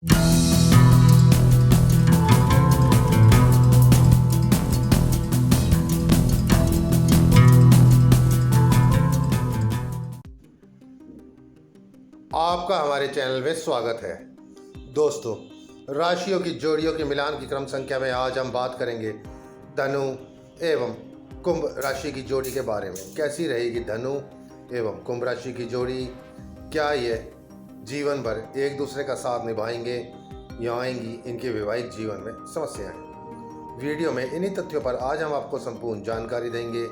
आपका हमारे चैनल में स्वागत है। दोस्तों, राशियों की जोड़ियों के मिलान की क्रम संख्या में आज हम बात करेंगे धनु एवं कुंभ राशि की जोड़ी के बारे में। कैसी रहेगी धनु एवं कुंभ राशि की जोड़ी? क्या ये जीवन भर एक दूसरे का साथ निभाएंगे या आएंगी इनके वैवाहिक जीवन में समस्याएं? वीडियो में इन्हीं तथ्यों पर आज हम आपको संपूर्ण जानकारी देंगे।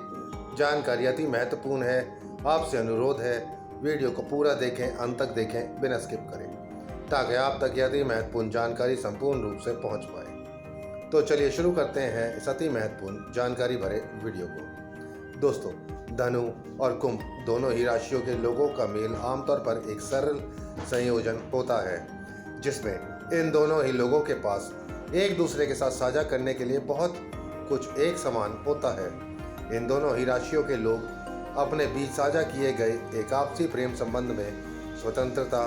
जानकारी अति महत्वपूर्ण है। आपसे अनुरोध है वीडियो को पूरा देखें, अंत तक देखें, बिना स्किप करें, ताकि आप तक यह महत्वपूर्ण जानकारी संपूर्ण रूप से पहुंच पाए। तो चलिए शुरू करते हैं इस अति महत्वपूर्ण जानकारी भरे वीडियो को। दोस्तों, धनु और कुंभ दोनों ही राशियों के लोगों का मेल आमतौर पर एक सरल संयोजन होता है, जिसमें इन दोनों ही लोगों के पास एक दूसरे के साथ साझा करने के लिए बहुत कुछ एक समान होता है। इन दोनों ही राशियों के लोग अपने बीच साझा किए गए एक आपसी प्रेम संबंध में स्वतंत्रता,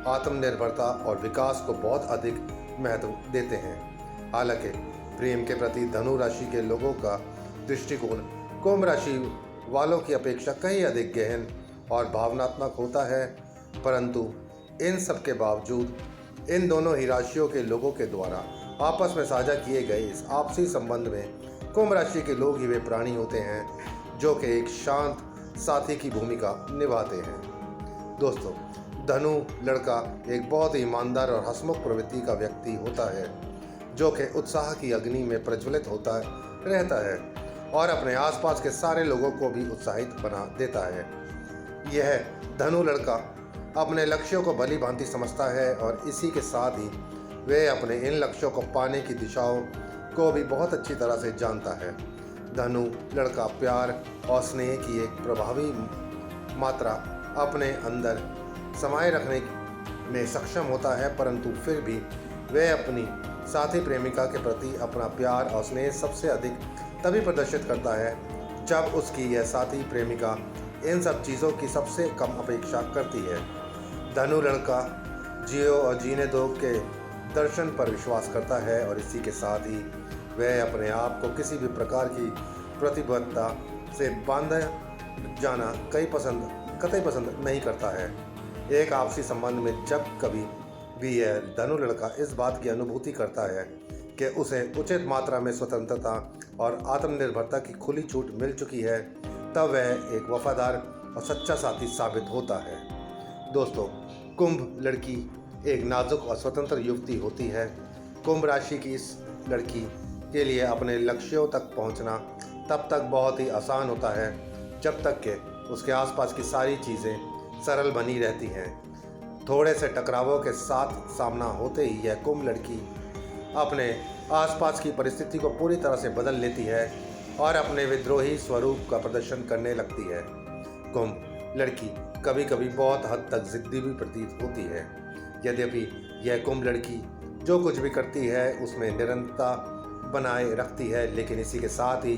आत्मनिर्भरता और विकास को बहुत अधिक महत्व देते हैं। हालांकि प्रेम के प्रति धनु राशि के लोगों का दृष्टिकोण कुंभ राशि वालों की अपेक्षा कहीं अधिक गहन और भावनात्मक होता है, परंतु इन सब के बावजूद इन दोनों ही राशियों के लोगों के द्वारा आपस में साझा किए गए इस आपसी संबंध में कुंभ राशि के लोग ही वे प्राणी होते हैं जो कि एक शांत साथी की भूमिका निभाते हैं। दोस्तों, धनु लड़का एक बहुत ही ईमानदार और हंसमुख प्रवृत्ति का व्यक्ति होता है, जो कि उत्साह की अग्नि में प्रज्वलित होता रहता है और अपने आसपास के सारे लोगों को भी उत्साहित बना देता है। यह धनु लड़का अपने लक्ष्यों को भली भांति समझता है और इसी के साथ ही वे अपने इन लक्ष्यों को पाने की दिशाओं को भी बहुत अच्छी तरह से जानता है। धनु लड़का प्यार और स्नेह की एक प्रभावी मात्रा अपने अंदर समाये रखने में सक्षम होता है, परंतु फिर भी वह अपनी साथी प्रेमिका के प्रति अपना प्यार और स्नेह सबसे अधिक तभी प्रदर्शित करता है जब उसकी यह साथी प्रेमिका इन सब चीज़ों की सबसे कम अपेक्षा करती है। धनु लड़का जियो और जीने दो के दर्शन पर विश्वास करता है और इसी के साथ ही वह अपने आप को किसी भी प्रकार की प्रतिबद्धता से बांधा जाना कतई पसंद नहीं करता है। एक आपसी संबंध में जब कभी भी यह धनु लड़का इस बात की अनुभूति करता है कि उसे उचित मात्रा में स्वतंत्रता और आत्मनिर्भरता की खुली छूट मिल चुकी है, तब वह एक वफादार और सच्चा साथी साबित होता है। दोस्तों, कुंभ लड़की एक नाजुक और स्वतंत्र युवती होती है। कुंभ राशि की इस लड़की के लिए अपने लक्ष्यों तक पहुंचना तब तक बहुत ही आसान होता है जब तक कि उसके आसपास की सारी चीज़ें सरल बनी रहती हैं। थोड़े से टकरावों के साथ सामना होते ही यह कुंभ लड़की अपने आसपास की परिस्थिति को पूरी तरह से बदल लेती है और अपने विद्रोही स्वरूप का प्रदर्शन करने लगती है। कुंभ लड़की कभी कभी बहुत हद तक जिद्दी भी प्रतीत होती है। यद्यपि यह कुंभ लड़की जो कुछ भी करती है उसमें निरंतरता बनाए रखती है, लेकिन इसी के साथ ही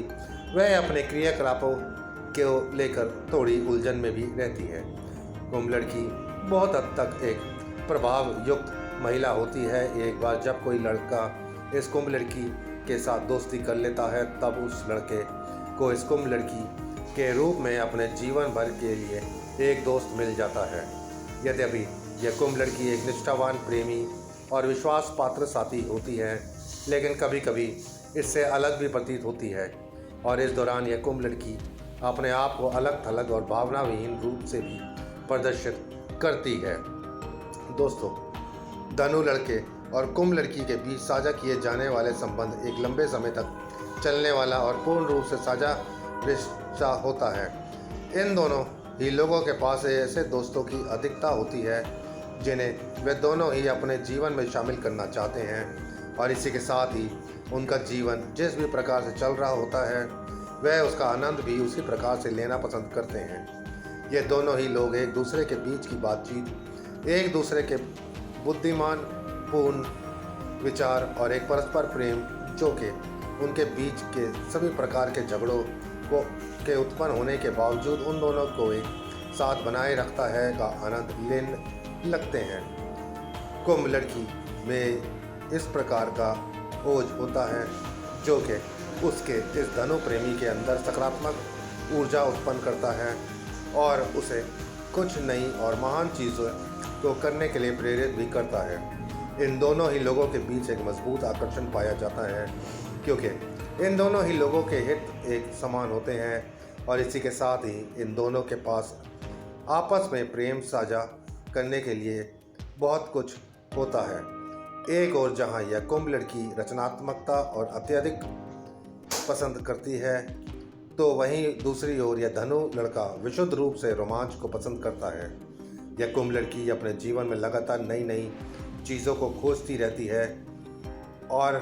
वह अपने क्रियाकलापों को लेकर थोड़ी उलझन में भी रहती है। कुंभ लड़की बहुत हद तक एक प्रभाव युक्त महिला होती है। एक बार जब कोई लड़का इस कुंभ लड़की के साथ दोस्ती कर लेता है, तब उस लड़के को इस कुंभ लड़की के रूप में अपने जीवन भर के लिए एक दोस्त मिल जाता है। यद्यपि यह कुंभ लड़की एक निष्ठावान प्रेमी और विश्वास पात्र साथी होती है, लेकिन कभी कभी इससे अलग भी प्रतीत होती है और इस दौरान यह कुंभ लड़की अपने आप को अलग थलग और भावनाविहीन रूप से भी प्रदर्शित करती है। दोस्तों, धनु लड़के और कुंभ लड़की के बीच साझा किए जाने वाले संबंध एक लंबे समय तक चलने वाला और पूर्ण रूप से साझा रिश्ता होता है। इन दोनों ही लोगों के पास ऐसे दोस्तों की अधिकता होती है जिन्हें वे दोनों ही अपने जीवन में शामिल करना चाहते हैं और इसी के साथ ही उनका जीवन जिस भी प्रकार से चल रहा होता है वह उसका आनंद भी उसी प्रकार से लेना पसंद करते हैं। ये दोनों ही लोग एक दूसरे के बीच की बातचीत, एक दूसरे के बुद्धिमान पूर्ण विचार और एक परस्पर प्रेम जो कि उनके बीच के सभी प्रकार के झगड़ों के उत्पन्न होने के बावजूद उन दोनों को एक साथ बनाए रखता है का आनंद लेने लगते हैं। कुंभ लड़की में इस प्रकार का ओज होता है जो कि उसके इस धनु प्रेमी के अंदर सकारात्मक ऊर्जा उत्पन्न करता है और उसे कुछ नई और महान चीज़ों को करने के लिए प्रेरित भी करता है। इन दोनों ही लोगों के बीच एक मजबूत आकर्षण पाया जाता है क्योंकि इन दोनों ही लोगों के हित एक समान होते हैं और इसी के साथ ही इन दोनों के पास आपस में प्रेम साझा करने के लिए बहुत कुछ होता है। एक और जहां यह कुंभ लड़की रचनात्मकता और अत्यधिक पसंद करती है तो वहीं दूसरी ओर यह धनु लड़का विशुद्ध रूप से रोमांच को पसंद करता है। यह कुंभ लड़की अपने जीवन में लगातार नई नई चीज़ों को खोजती रहती है और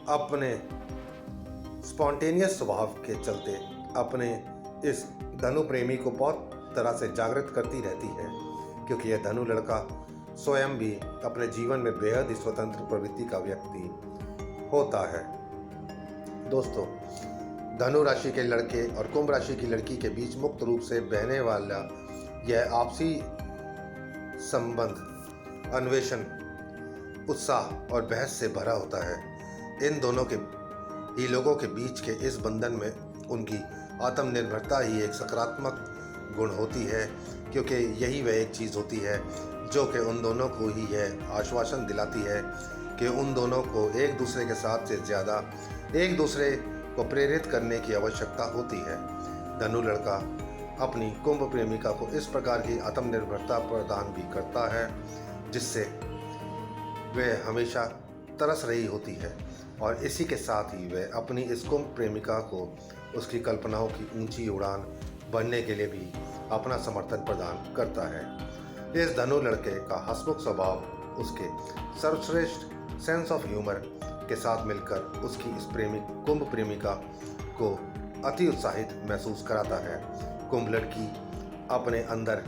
अपने स्पॉन्टेनियस स्वभाव के चलते अपने इस धनु प्रेमी को बहुत तरह से जागृत करती रहती है क्योंकि यह धनु लड़का स्वयं भी अपने जीवन में बेहद ही स्वतंत्र प्रवृत्ति का व्यक्ति होता है। दोस्तों, धनु राशि के लड़के और कुंभ राशि की लड़की के बीच मुक्त रूप से बहने वाला यह आपसी संबंध अन्वेषण, उत्साह और बहस से भरा होता है। इन दोनों के ही लोगों के बीच के इस बंधन में उनकी आत्मनिर्भरता ही एक सकारात्मक गुण होती है क्योंकि यही वह एक चीज़ होती है जो कि उन दोनों को ही यह आश्वासन दिलाती है कि उन दोनों को एक दूसरे के साथ से ज़्यादा एक दूसरे को प्रेरित करने की आवश्यकता होती है। धनु लड़का अपनी कुंभ प्रेमिका को इस प्रकार की आत्मनिर्भरता प्रदान भी करता है जिससे वह हमेशा तरस रही होती है और इसी के साथ ही वह अपनी इस कुंभ प्रेमिका को उसकी कल्पनाओं की ऊंची उड़ान भरने के लिए भी अपना समर्थन प्रदान करता है। इस धनु लड़के का हंसमुख स्वभाव उसके सर्वश्रेष्ठ सेंस ऑफ ह्यूमर के साथ मिलकर उसकी इस कुंभ प्रेमिका को अति उत्साहित महसूस कराता है। कुंभ लड़की अपने अंदर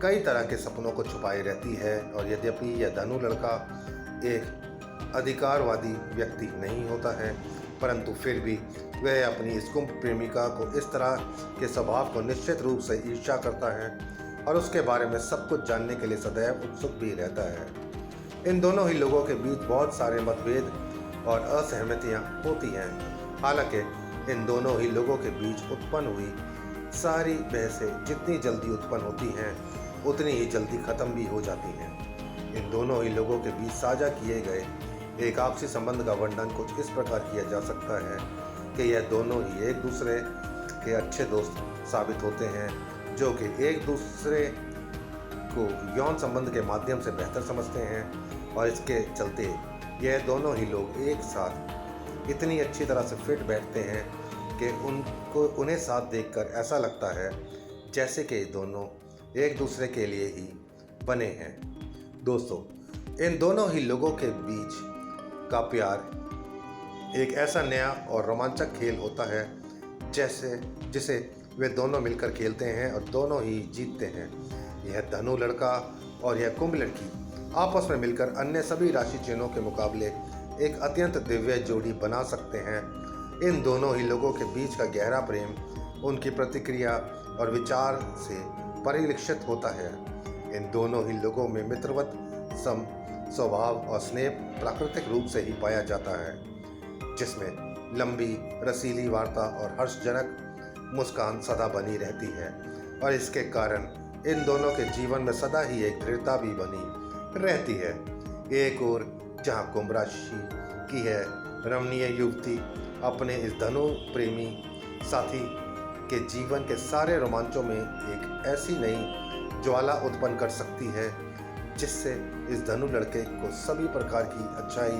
कई तरह के सपनों को छुपाए रहती है और यद्यपि यह धनु लड़का एक अधिकारवादी व्यक्ति नहीं होता है परंतु फिर भी वह अपनी इस कुंभ प्रेमिका को इस तरह के स्वभाव को निश्चित रूप से ईर्ष्या करता है और उसके बारे में सब कुछ जानने के लिए सदैव उत्सुक भी रहता है। इन दोनों ही लोगों के बीच बहुत सारे मतभेद और असहमतियां होती हैं। हालांकि इन दोनों ही लोगों के बीच उत्पन्न हुई सारी बहसें जितनी जल्दी उत्पन्न होती हैं उतनी ही जल्दी ख़त्म भी हो जाती हैं। इन दोनों ही लोगों के बीच साझा किए गए एक आपसी संबंध का वर्णन कुछ इस प्रकार किया जा सकता है कि यह दोनों ही एक दूसरे के अच्छे दोस्त साबित होते हैं जो कि एक दूसरे को यौन संबंध के माध्यम से बेहतर समझते हैं और इसके चलते यह दोनों ही लोग एक साथ इतनी अच्छी तरह से फिट बैठते हैं कि उन्हें साथ देखकर ऐसा लगता है जैसे कि दोनों एक दूसरे के लिए ही बने हैं। दोस्तों, इन दोनों ही लोगों के बीच का प्यार एक ऐसा नया और रोमांचक खेल होता है जिसे वे दोनों मिलकर खेलते हैं और दोनों ही जीतते हैं। यह धनु लड़का और यह कुंभ लड़की आपस में मिलकर अन्य सभी राशि चिन्हों के मुकाबले एक अत्यंत दिव्य जोड़ी बना सकते हैं। इन दोनों ही लोगों के बीच का गहरा प्रेम उनकी प्रतिक्रिया और विचार से परिलक्षित होता है। इन दोनों ही लोगों में मित्रवत स्वभाव और स्नेह प्राकृतिक रूप से ही पाया जाता है जिसमें लंबी रसीली वार्ता और हर्षजनक मुस्कान सदा बनी रहती है और इसके कारण इन दोनों के जीवन में सदा ही एक दृढ़ता भी बनी रहती है। एक और जहां कुंभ राशि की है रमणीय युवती अपने इस धनु प्रेमी साथी के जीवन के सारे रोमांचों में एक ऐसी नई ज्वाला उत्पन्न कर सकती है जिससे इस धनु लड़के को सभी प्रकार की अच्छाई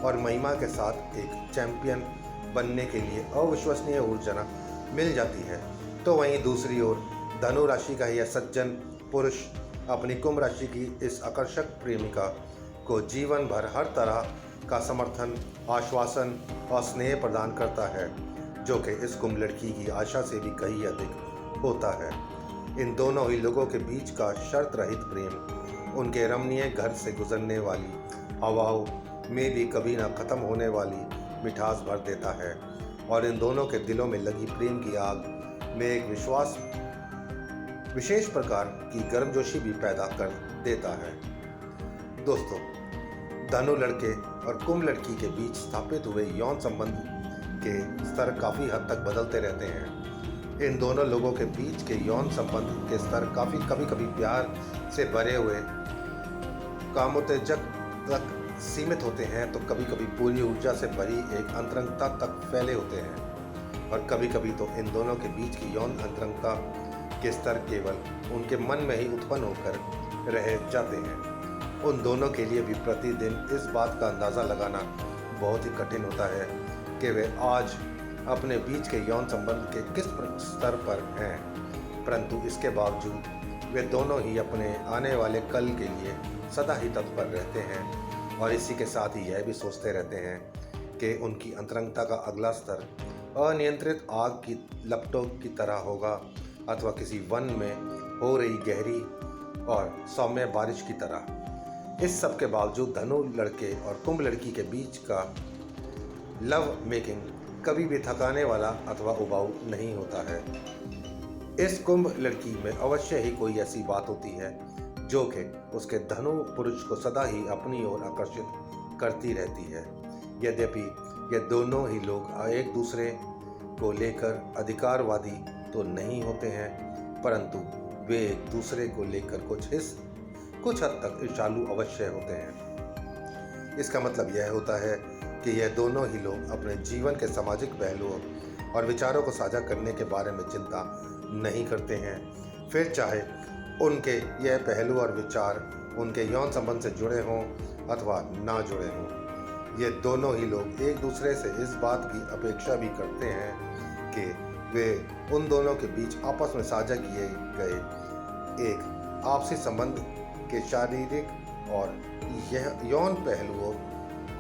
और महिमा के साथ एक चैंपियन बनने के लिए अविश्वसनीय ऊर्जा मिल जाती है। तो वहीं दूसरी ओर धनु राशि का यह सज्जन पुरुष अपनी कुंभ राशि की इस आकर्षक प्रेमिका को जीवन भर हर तरह का समर्थन, आश्वासन और स्नेह प्रदान करता है जो कि इस कुंभ लड़की की आशा से भी कहीं अधिक होता है। इन दोनों ही लोगों के बीच का शर्त रहित प्रेम उनके रमणीय घर से गुजरने वाली हवाओं में भी कभी न खत्म होने वाली मिठास भर देता है और इन दोनों के दिलों में लगी प्रेम की आग में एक विशेष प्रकार की गर्मजोशी भी पैदा कर देता है। दोस्तों, धनु लड़के और कुंभ लड़की के बीच स्थापित हुए यौन संबंध के स्तर काफ़ी हद तक बदलते रहते हैं। इन दोनों लोगों के बीच के यौन संबंध के स्तर कभी कभी प्यार से भरे हुए कामोत्तेजक तक सीमित होते हैं, तो कभी कभी पूरी ऊर्जा से भरी एक अंतरंगता तक फैले होते हैं, और कभी कभी तो इन दोनों के बीच की यौन अंतरंगता के स्तर केवल उनके मन में ही उत्पन्न होकर रह जाते हैं। उन दोनों के लिए भी प्रतिदिन इस बात का अंदाज़ा लगाना बहुत ही कठिन होता है कि वे आज अपने बीच के यौन संबंध के किस स्तर पर हैं, परंतु इसके बावजूद वे दोनों ही अपने आने वाले कल के लिए सदा ही तत्पर रहते हैं, और इसी के साथ ही यह भी सोचते रहते हैं कि उनकी अंतरंगता का अगला स्तर अनियंत्रित आग की लपटों की तरह होगा, अथवा किसी वन में हो रही गहरी और सौम्य बारिश की तरह। इस सब के बावजूद धनु लड़के और कुंभ लड़की के बीच का लव मेकिंग कभी भी थकाने वाला अथवा उबाऊ नहीं होता है। इस कुंभ लड़की में अवश्य ही कोई ऐसी बात होती है जो कि उसके धनु पुरुष को सदा ही अपनी ओर आकर्षित करती रहती है। यद्यपि ये दोनों ही लोग एक दूसरे को लेकर अधिकारवादी तो नहीं होते हैं, परंतु वे एक दूसरे को लेकर कुछ हद तक ईर्ष्यालु अवश्य होते हैं। इसका मतलब यह होता है कि यह दोनों ही लोग अपने जीवन के सामाजिक पहलुओं और विचारों को साझा करने के बारे में चिंता नहीं करते हैं, फिर चाहे उनके यह पहलू और विचार उनके यौन संबंध से जुड़े हों अथवा ना जुड़े हों। ये दोनों ही लोग एक दूसरे से इस बात की अपेक्षा भी करते हैं कि वे उन दोनों के बीच आपस में साझा किए गए एक आपसी संबंध के शारीरिक और यह यौन पहलुओं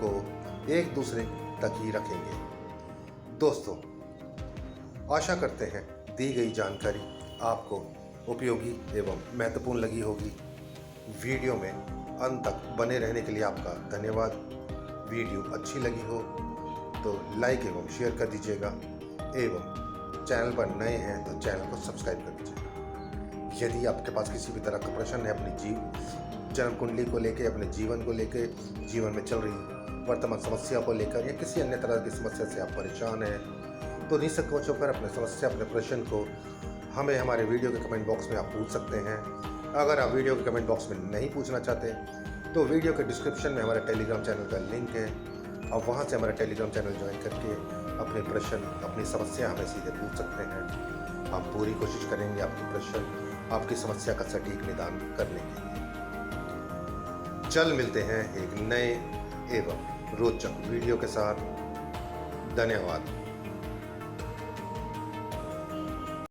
को एक दूसरे तक ही रखेंगे। दोस्तों, आशा करते हैं दी गई जानकारी आपको उपयोगी एवं महत्वपूर्ण लगी होगी। वीडियो में अंत तक बने रहने के लिए आपका धन्यवाद। वीडियो अच्छी लगी हो तो लाइक एवं शेयर कर दीजिएगा, एवं चैनल पर नए हैं तो चैनल को सब्सक्राइब कर दीजिएगा। यदि आपके पास किसी भी तरह का प्रश्न है अपनी जन्म कुंडली को लेकर, अपने जीवन को लेकर, जीवन में चल रही वर्तमान समस्या को लेकर, या किसी अन्य तरह की समस्या से आप परेशान हैं, तो निसंकोच होकर अपने समस्या, अपने प्रश्न को हमें हमारे वीडियो के कमेंट बॉक्स में आप पूछ सकते हैं। अगर आप वीडियो के कमेंट बॉक्स में नहीं पूछना चाहते तो वीडियो के डिस्क्रिप्शन में हमारे टेलीग्राम चैनल का लिंक है, और वहां से हमारा टेलीग्राम चैनल ज्वाइन करके अपने प्रश्न, अपनी समस्या हमें सीधे पूछ सकते हैं। हम पूरी कोशिश करेंगे आपके प्रश्न, आपकी समस्या का सटीक निदान करने के लिए। जल्द मिलते हैं एक नए एवं रोचक वीडियो के साथ। धन्यवाद।